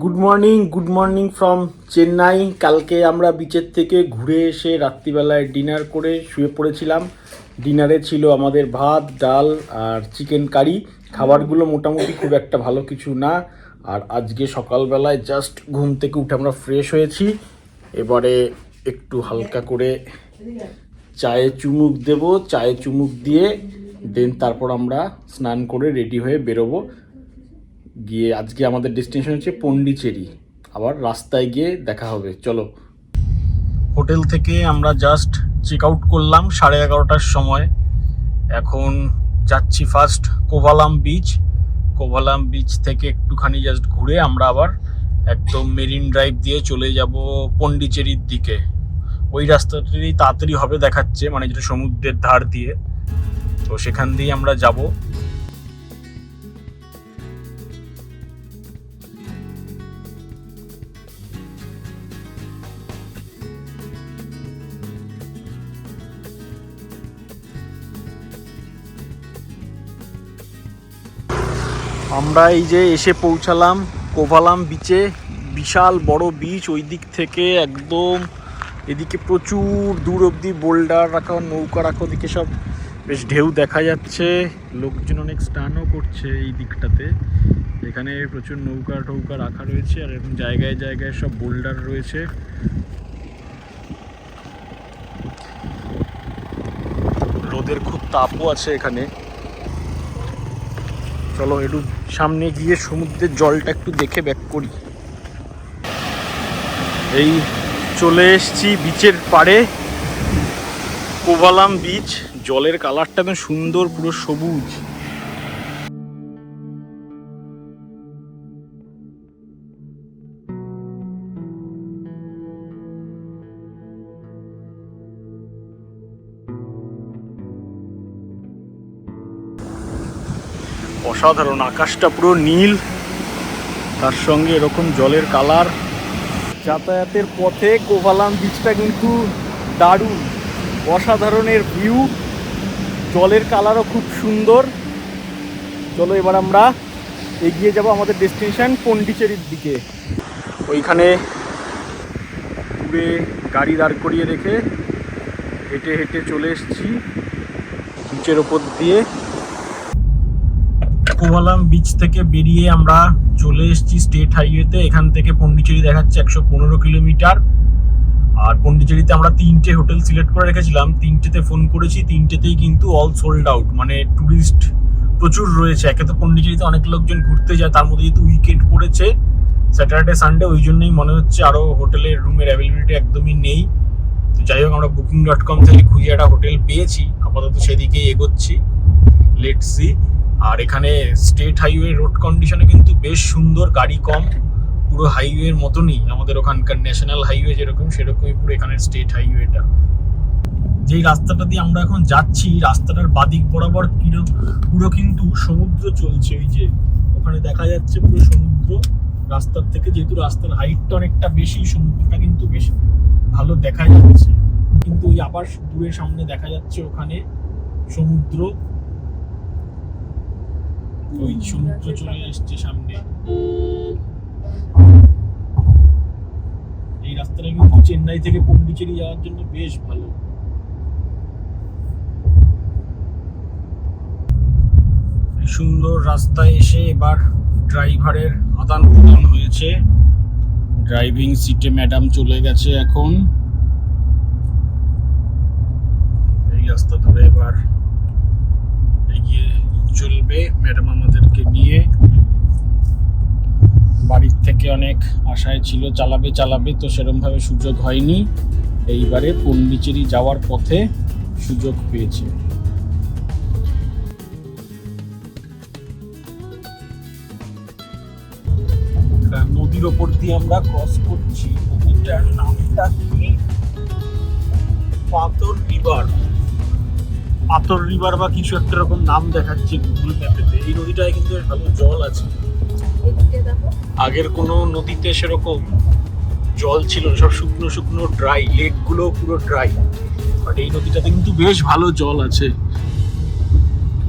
Good morning from Chennai. কালকে আমরা বিচের থেকে ঘুরে এসে রাত্রিবেলায় ডিনার করে শুয়ে পড়েছিলাম। ডিনারে ছিল আমাদের ভাত, ডাল আর চিকেন কারি। খাবারগুলো মোটামুটি খুব একটা ভালো কিছু না। আর আজকে সকালবেলায় জাস্ট ঘুম থেকে উঠে আমরা ফ্রেশ হয়েছি। এবারে একটু হালকা করে চায়ে চুমুক দেব, চায়ে চুমুক দিয়ে দেন তারপর আমরা স্নান করে রেডি হয়ে বেরোবো। গিয়ে আজকে আমাদের ডেস্টিনেশন হচ্ছে পন্ডিচেরি। আবার রাস্তায় গিয়ে দেখা হবে, চলো। হোটেল থেকে আমরা জাস্ট চেক আউট করলাম 11:30টার সময়। এখন যাচ্ছি first Kovalam beach. Kovalam beach থেকে একটুখানি জাস্ট ঘুরে আমরা আবার একদম মেরিন ড্রাইভ দিয়ে চলে যাব পন্ডিচেরির দিকে। ওই রাস্তাটাই তাড়াতাড়ি হবে দেখাচ্ছে, মানে যেটা সমুদ্রের ধার দিয়ে, তো সেখান দিয়ে আমরা যাব। আমরা এই যে এসে পৌঁছালাম কোভালাম বিচে। বিশাল বড় বিচ, ওই দিক থেকে একদম এদিকে প্রচুর দূর অবধি বোল্ডার রাখা, নৌকা রাখা, ওদিকে সব বেশ ঢেউ দেখা যাচ্ছে। লোকজন অনেক স্নানও করছে এই দিকটাতে। এখানে প্রচুর নৌকা টৌকা রাখা রয়েছে আর এরকম জায়গায় জায়গায় সব বোল্ডার রয়েছে। রোদের খুব তাপও আছে এখানে। চলো একটু সামনে গিয়ে সমুদ্রের জলটা একটু দেখে ব্যাক করি। এই চলে এসছি বিচের পাড়ে, কোভালাম বিচ। জলের কালারটা একদম সুন্দর, পুরো সবুজ। অসাধারণ, আকাশটা পুরো নীল, তার সঙ্গে এরকম জলের কালার। যাতায়াতের পথে কোভালাম বিচটা কিন্তু দারুণ, অসাধারণের ভিউ, জলের কালারও খুব সুন্দর। চলো এবার আমরা এগিয়ে যাব আমাদের ডেস্টিনেশন পন্ডিচেরির দিকে। ওইখানে পুরে গাড়ি দাঁড় করিয়ে রেখে হেঁটে হেঁটে চলে এসেছি বিচের ওপর দিয়ে। কোভালাম বিচ থেকে বেরিয়ে আমরা চলে এসেছি স্টেট হাইওয়েতে। এখান থেকে পন্ডিচেরি দেখাচ্ছে 115 কিলোমিটার। আর পন্ডিচেরিতে আমরা 3টে হোটেল সিলেক্ট করে রেখেছিলাম, 3টেতে ফোন করেছি, 3টেতেই কিন্তু অল সোল্ড আউট, মানে ট্যুরিস্ট প্রচুর রয়েছে। একে তো পন্ডিচেরিতে অনেক লোকজন ঘুরতে যায়, তার মধ্যে যেহেতু উইকেন্ড পড়েছে স্যাটারডে সানডে, ওই জন্যই মনে হচ্ছে আরও হোটেলের রুমের অ্যাভেলেবিলিটি একদমই নেই। তো যাই হোক, আমরা booking.com থেকে খুঁজে একটা হোটেল পেয়েছি, আপাতত সেদিকেই এগোচ্ছি। Let's see. আর এখানে স্টেট হাইওয়ে রোড কন্ডিশনে কিন্তু বেশ সুন্দর, গাড়ি কম, পুরো হাইওয়ের মতনই, আমাদের ওখানকার ন্যাশনাল হাইওয়ে যেরকম সেরকমই পুরো এখানের স্টেট হাইওয়েটা। যেই রাস্তাটা দিয়ে আমরা এখন যাচ্ছি, রাস্তাটার বাদিক বরাবর পুরো কিন্তু সমুদ্র চলছে। ওই যে ওখানে দেখা যাচ্ছে পুরো সমুদ্র রাস্তার থেকে, যেহেতু রাস্তার হাইটটা অনেকটা বেশি, সমুদ্রটা কিন্তু বেশ ভালো দেখা যাচ্ছে। কিন্তু ওই আবার দূরে সামনে দেখা যাচ্ছে ওখানে সমুদ্র, ওই সমুদ্র চলে এসছে সামনে। এই রাস্তাটা কিন্তু চেন্নাই থেকে পন্ডিচেরি যাওয়ার জন্য বেশ ভালো। সুন্দর রাস্তায় এসে এবার ড্রাইভারের আদান প্রদান হয়েছে। ড্রাইভিং সিটে ম্যাডাম চলে গেছে এখন। এই রাস্তা ধরে এবার এগিয়ে চলবে ম্যাডাম আমাদেরকে নিয়ে। বাড়ির থেকে অনেক আশায় ছিল চালাবে, তো সেরকমভাবে সুযোগ হয়নি। এইবারে পন্ডিচেরি যাওয়ার পথে সুযোগ পেয়েছে। নদীর ওপর দিয়ে আমরা ক্রস করছি। নদীটার নামটা কি? পাথর রিভার বা কিছু একটা রকম নাম দেখাচ্ছে গুগল ম্যাপেতে। এই নদীটায় কিন্তু ভালো জল আছে। আগের কোনো নদীতে সেরকম জল ছিল না, সব শুকনো শুকনো ড্রাই, লেকগুলো পুরো ড্রাই। বাট এই নদীটাতে কিন্তু বেশ ভালো জল আছে।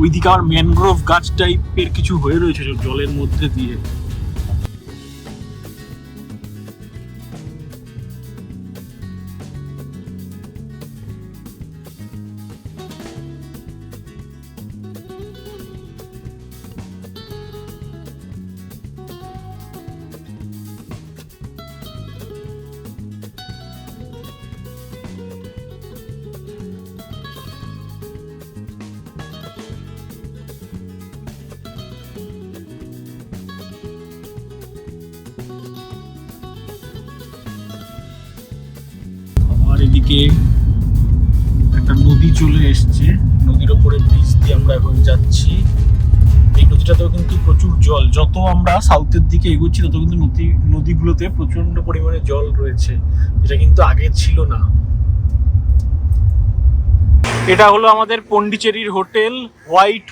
ওইদিকে আবার ম্যানগ্রোভ গাছ টাইপের কিছু হয়ে রয়েছে জলের মধ্যে দিয়ে। চারিদিকে একটা নদী চলে এসছে, নদীর ওপরে ব্রিজ দিয়ে আমরা এখন যাচ্ছি। এই নদীটাতেও কিন্তু প্রচুর জল, যত আমরা সাউথের দিকে এগোচ্ছি তত কিন্তু নদীগুলোতে প্রচন্ড পরিমাণে জল রয়েছে, যেটা কিন্তু আগে ছিল না। এটা হলো আমাদের পন্ডিচেরির হোটেল হোয়াইট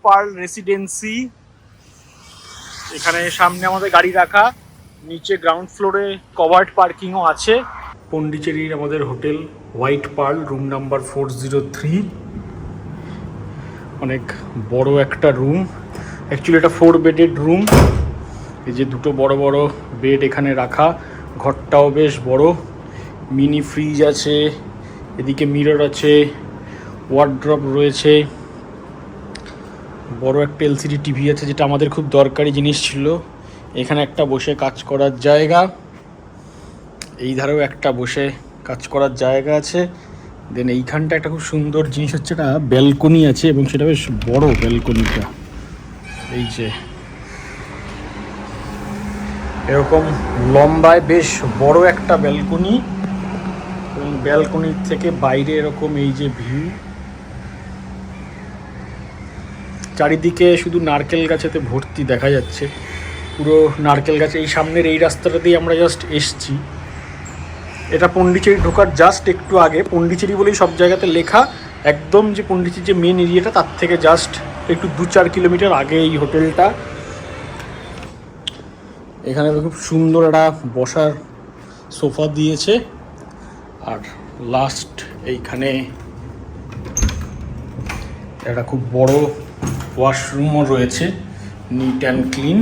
পার্ল রেসিডেন্সি। এখানে সামনে আমাদের গাড়ি রাখা, নিচে গ্রাউন্ড ফ্লোরে কভার্ড পার্কিংও আছে। পন্ডিচেরির আমাদের hotel White Pearl, room number 403। অনেক বড় একটা রুম, অ্যাকচুয়ালি এটা 4 বেডেড রুম। এই যে দুটো বড় বড় বেড এখানে রাখা, ঘরটাও বেশ বড়। মিনি ফ্রিজ আছে, এদিকে মিরর আছে, ওয়ার্ড্রপ রয়েছে, বড় একটা এলসিডি টিভি আছে, যেটা আমাদের খুব দরকারি জিনিস ছিল। এখানে একটা বসে কাজ করার জায়গা, এই ধারেও একটা বসে কাজ করার জায়গা আছে। দেন এইখানটা একটা খুব সুন্দর জিনিস হচ্ছে, একটা ব্যালকনি আছে এবং সেটা বেশ বড় ব্যালকনিটা। এই যে এরকম লম্বায় বেশ বড় একটা ব্যালকনি, এবং ব্যালকনির থেকে বাইরে এরকম এই যে ভিউ। চারিদিকে শুধু নারকেল গাছেতে ভর্তি দেখা যাচ্ছে, পুরো নারকেল গাছ। এই সামনের এই রাস্তাটা দিয়ে আমরা জাস্ট এসছি। এটা পন্ডিচেরি ঢোকার জাস্ট একটু আগে, পন্ডিচেরি বলেই সব জায়গাতে লেখা, একদম যে পন্ডিচেরি যে মেন এরিয়াটা তার থেকে জাস্ট একটু 2-4 কিলোমিটার আগে এই হোটেলটা। এখানে খুব সুন্দর একটা বসার সোফা দিয়েছে, আর লাস্ট এইখানে একটা খুব বড় ওয়াশরুমও রয়েছে, নিট অ্যান্ড ক্লিন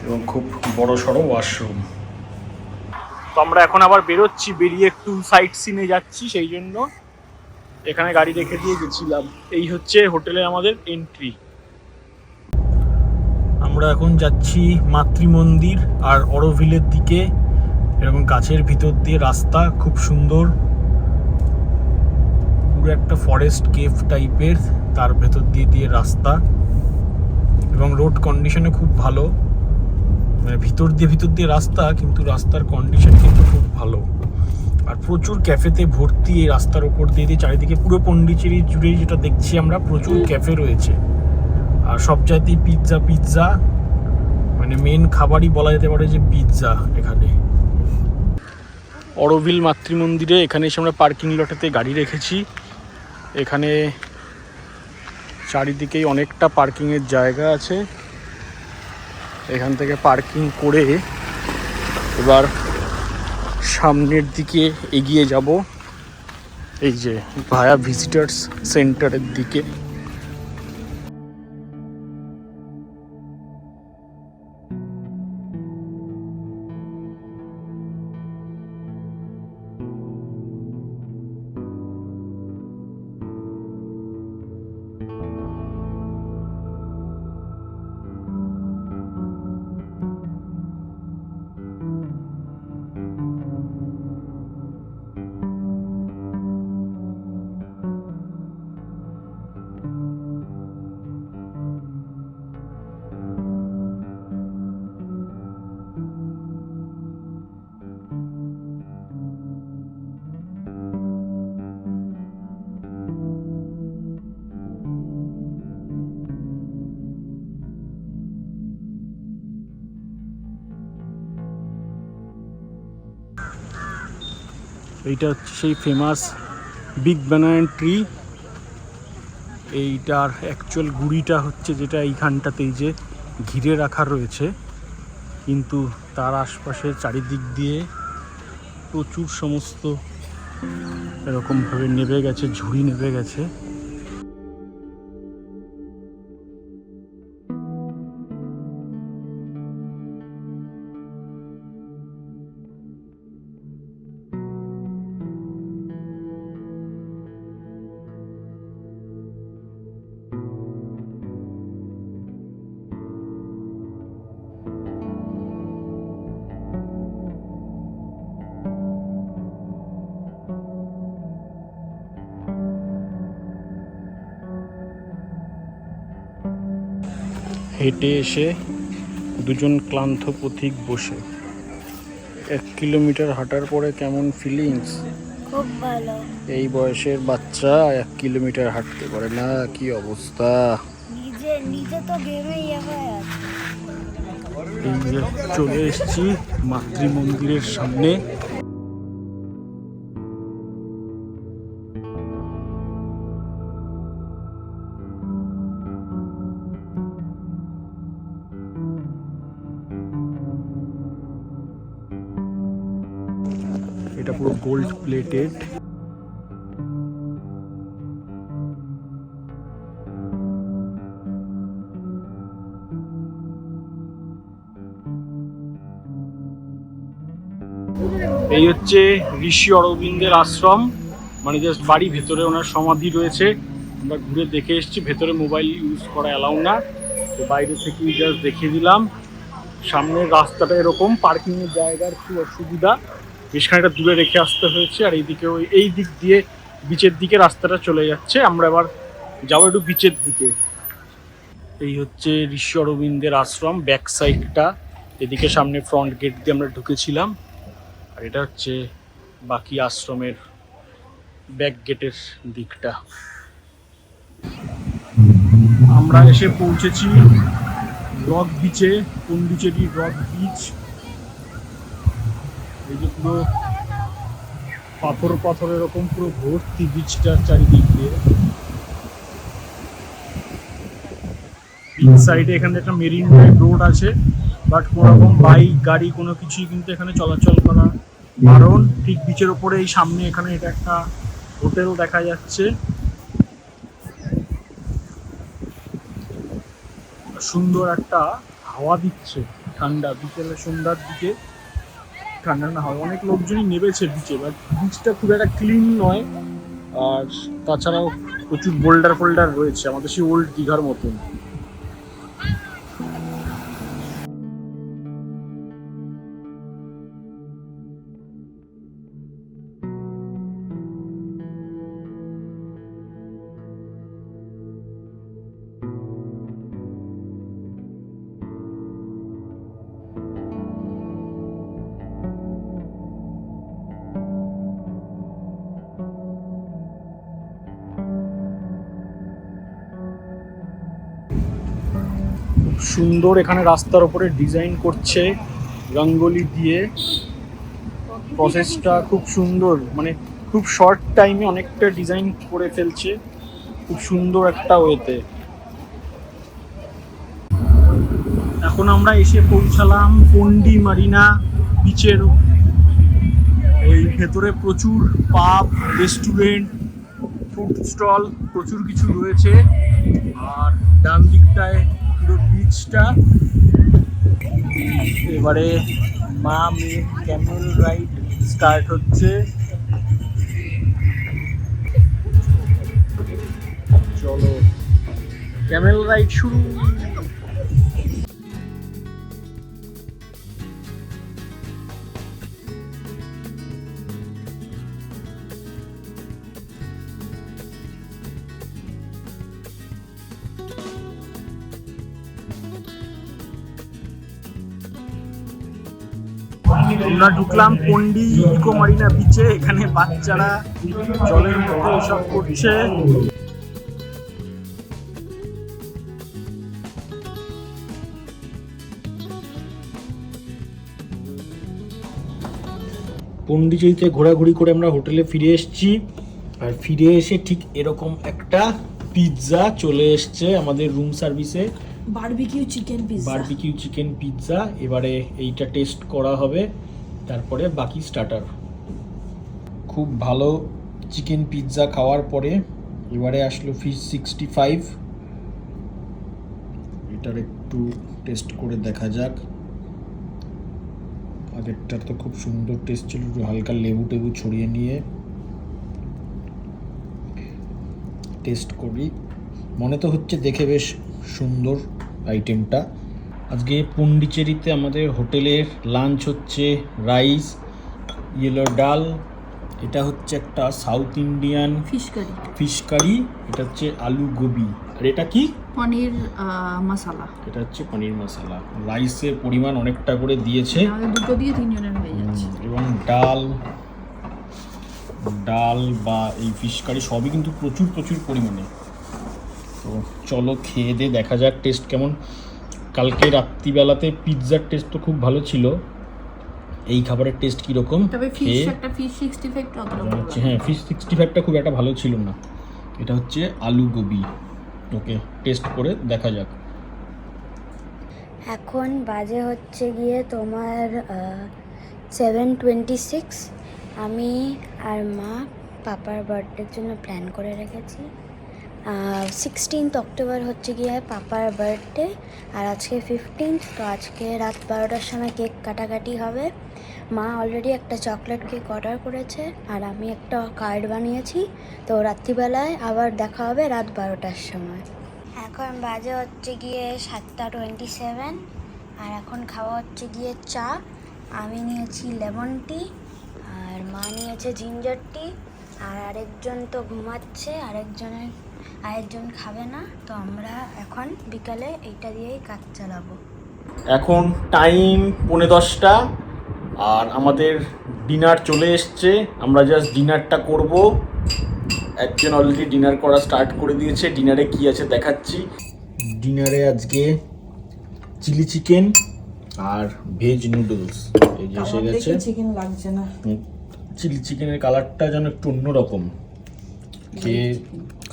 এবং খুব বড় সড়ো ওয়াশরুম। তো আমরা এখন আবার বেরোচ্ছি, বেরিয়ে একটু সাইট সিনে যাচ্ছি, সেই জন্য এখানে গাড়ি রেখে দিয়ে গেছিলাম। এই হচ্ছে হোটেলে আমাদের এন্ট্রি। আমরা এখন যাচ্ছি মাতৃমন্দির আর অরোভিলের দিকে। এরকম গাছের ভিতর দিয়ে রাস্তা, খুব সুন্দর, পুরো একটা ফরেস্ট কেভ টাইপের, তার ভেতর দিয়ে রাস্তা, এবং রোড কন্ডিশনে খুব ভালো। মানে ভিতর দিয়ে রাস্তা, কিন্তু রাস্তার কন্ডিশন কিন্তু খুব ভালো। আর প্রচুর ক্যাফেতে ভর্তি এই রাস্তার ওপর দিয়ে চারিদিকে। পুরো পন্ডিচেরি জুড়ে যেটা দেখছি আমরা, প্রচুর ক্যাফে রয়েছে, আর সব জায়গাতেই পিৎজা, মানে মেন খাবারই বলা যেতে পারে যে পিৎজা এখানে। অরোভিল মাতৃমন্দিরে এখানে এসে আমরা পার্কিং লটেতে গাড়ি রেখেছি। এখানে চারিদিকেই অনেকটা পার্কিংয়ের জায়গা আছে। এখান থেকে পার্কিং করে এবার সামনের দিকে এগিয়ে যাব, এই যে ভায়া ভিজিটার্স সেন্টারের দিকে। এইটা হচ্ছে সেই ফেমাস বিগ ব্যানানা ট্রি। এইটার অ্যাকচুয়াল গুড়িটা হচ্ছে যেটা এইখানটাতেই যে ঘিরে রাখা রয়েছে, কিন্তু তার আশপাশের চারিদিক দিয়ে প্রচুর সমস্ত এরকমভাবে নেবে গেছে, ঝুড়ি নেবে গেছে। হেঁটে এসে দুজন ক্লান্ত পথিক বসে। 1 কিলোমিটার হাঁটার পরে কেমন ফিলিংস? খুব ভালো। এই বয়সের বাচ্চা 1 কিলোমিটার হাঁটতে পারে না, কি অবস্থা! নিজে নিজে তো ঘেমে হয়ে আছে। এই যে চলে এসেছি মাতৃ মন্দিরের সামনে। এটা পুরো গোল্ড প্লেটেড। এই হচ্ছে ঋষি অরবিন্দের আশ্রম, মানে জাস্ট বাড়ি ভেতরে ওনার সমাধি রয়েছে। আমরা ঘুরে দেখে এসেছি, ভেতরে মোবাইল ইউজ করা অ্যালাউ না, তো বাইরে থেকেই জাস্ট দেখিয়ে দিলাম। সামনের রাস্তাটা এরকম, পার্কিংয়ের জায়গার খুব অসুবিধা, বেশ খানিকটা দূরে রেখে আসতে হয়েছে। আর এইদিকে এই দিক দিয়ে বিচের দিকে রাস্তাটা চলে যাচ্ছে। আমরা এবার যাবো একটু বিচের দিকে। এই হচ্ছে ঋষি অরবিন্দের আশ্রম ব্যাক সাইডটা, এদিকে সামনে ফ্রন্ট গেট দিয়ে আমরা ঢুকেছিলাম, আর এটা হচ্ছে বাকি আশ্রমের ব্যাক গেটের দিকটা। আমরা এসে পৌঁছেছি রক বিচে, পন্ডিচেরি রক বিচ। এই যে পুরো পাথর এরকম পুরো ভর্তি বিচটার চারিদিক দিয়ে। বিচ সাইডে এখানে একটা মেরিন ড্রাইভ রোড আছে, বাট কোনো রকম বাইক গাড়ি কোনো কিছুই কিন্তু এখানে চলাচল করা বারণ। ঠিক বিচের ওপরে এই সামনে এখানে এটা একটা হোটেল দেখা যাচ্ছে। সুন্দর একটা হাওয়া দিচ্ছে, ঠান্ডা বিকেলে সন্ধ্যার দিকে ঠান্ডা ঠান্ডা হাওয়া। অনেক লোকজনই নেমেছে বিচে, বাট বিচটা খুব একটা ক্লিন নয়। আর তাছাড়াও প্রচুর বোল্ডার রয়েছে, আমাদের সেই ওল্ড দীঘার মতন। সুন্দর এখানে রাস্তার উপরে ডিজাইন করছে রঙ্গোলি দিয়ে। প্রসেসটা খুব সুন্দর, মানে খুব শর্ট টাইমে অনেকটা ডিজাইন করে ফেলছে, খুব সুন্দর একটা ওয়েতে। এখন আমরা এসে পৌঁছালাম পন্ডি মারিনা বিচের। এই ভেতরে প্রচুর পাব, রেস্টুরেন্ট, ফুড স্টল প্রচুর কিছু রয়েছে। আর ডান দিকটায় পুরো বিচটা। এবারে মা মেয়ে ক্যামেল রাইড স্টার্ট হচ্ছে। চলো ক্যামেল রাইড শুরু। আমরা ঢুকলাম পন্ডি ইকো মারিনা বিচে। এখানে বাচ্চারা জলের মধ্যে এসব করছে। পন্ডিচেরিতে ঘোরাঘুরি করে আমরা হোটেলে ফিরে এসেছি। আর ফিরে এসে ঠিক এরকম একটা পিৎজা চলে এসছে আমাদের রুম সার্ভিসে, বারবিকিউ চিকেন পিৎজা। এবারে এইটা টেস্ট করা হবে, তারপরে বাকি স্টার্টার। খুব ভালো চিকেন পিৎজা খাওয়ার পরে এবারে আসলো ফিশ 65। এটার একটু টেস্ট করে দেখা যাক। আগেরটা তো খুব সুন্দর টেস্ট ছিল, একটু হালকা লেবু টেবু ছড়িয়ে নিয়ে টেস্ট করি। মনে তো হচ্ছে দেখে বেশ সুন্দর আইটেমটা। আজকে পন্ডিচেরিতে আমাদের হোটেলের লাঞ্চ হচ্ছে রাইস, ইয়েলো ডাল, এটা হচ্ছে একটা South Indian fish curry, fish curry. এটা হচ্ছে আলু গোবি। আর এটা কি? পনির মশলা। এটা হচ্ছে পনির মশলা। রাইসের পরিমাণ অনেকটা করে দিয়েছে, আমাদের দুটো দিয়ে তিনজনের হয়ে যাচ্ছে। এবং ডাল বা এই ফিশ কারি সবই কিন্তু প্রচুর প্রচুর পরিমাণে। তো চলো খেয়ে দিয়ে দেখা যাক টেস্ট কেমন। কালকে রাত্রিবেলাতে পিৎজার টেস্ট তো খুব ভালো ছিল, এই খাবারের টেস্ট কীরকম তবে খেয়ে ফিশ 65 টা অতটা ভালো হচ্ছে। লাগে। হ্যাঁ, ফিশ 65টা খুব একটা ভালো ছিল না। এটা হচ্ছে আলু গোবি। ওকে, টেস্ট করে দেখা যাক। এখন বাজে হচ্ছে গিয়ে তোমার 7:26। আমি আর মা পাপার বার্থডের জন্য প্ল্যান করে রেখেছি। 16th অক্টোবর হচ্ছে গিয়ে পাপার বার্থডে, আর আজকে 15th। তো আজকে রাত 12টার সময় কেক কাটাকাটি হবে। মা অলরেডি একটা চকলেট কেক অর্ডার করেছে, আর আমি একটা কার্ড বানিয়েছি। তো রাত্রিবেলায় আবার দেখা হবে রাত 12টার সময়। এখন বাজে হচ্ছে গিয়ে 7:27, আর এখন খাওয়া হচ্ছে গিয়ে চা। আমি নিয়েছি লেমন টি, আর মা নিয়েছে জিঞ্জার টি, আর আরেকজন তো ঘুমাচ্ছে, আরেকজন খাবে না। তো আমরা এখন বিকালে এইটা দিয়েই কাজ চালাবো। এখন টাইম 10:45, আর আমাদের ডিনার চলে এসছে। আমরা জাস্ট ডিনারটা করব। একজন অলরেডি ডিনার করা স্টার্ট করে দিয়েছে। ডিনারে কি আছে দেখাচ্ছি। ডিনারে আজকে চিলি চিকেন আর ভেজ নুডলস এই যে এসে গেছে। চিকেন লাগছে না। চিলি চিকেনের কালারটা যেন একটু অন্যরকম। খেয়ে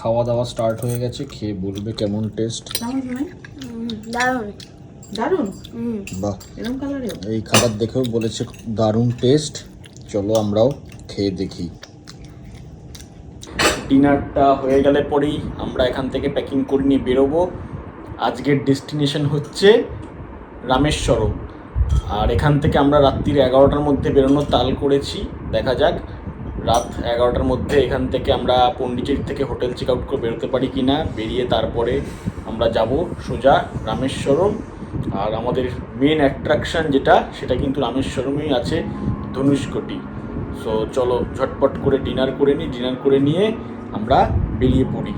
খাওয়া দাওয়া স্টার্ট হয়ে গেছে, খেয়ে বলবে কেমন টেস্ট। কেমন নয়? দারুণ দারুণ। বাহ, এরকম কালারেও এই খাবার দেখেও বলেছে দারুণ টেস্ট। চলো আমরাও খেয়ে দেখি। ডিনারটা হয়ে গেলে পরেই আমরা এখান থেকে প্যাকিং করে নিয়ে বেরোবো। আজকের ডেস্টিনেশন হচ্ছে রামেশ্বরম, আর এখান থেকে আমরা রাত্রির 11টার মধ্যে বেরোনোর তাল করেছি। দেখা যাক রাত 11টার মধ্যে এখান থেকে আমরা পন্ডিচেরি থেকে হোটেল চেক আউট করে বেরোতে পারি কি না। বেরিয়ে তারপরে আমরা যাব সোজা রামেশ্বরম। আর আমাদের মেন অ্যাট্রাকশন যেটা, সেটা কিন্তু রামেশ্বরমেই আছে, ধনুষকোটি। সো চলো ঝটপট করে ডিনার করে নিই। ডিনার করে নিয়ে আমরা বেরিয়ে পড়ি।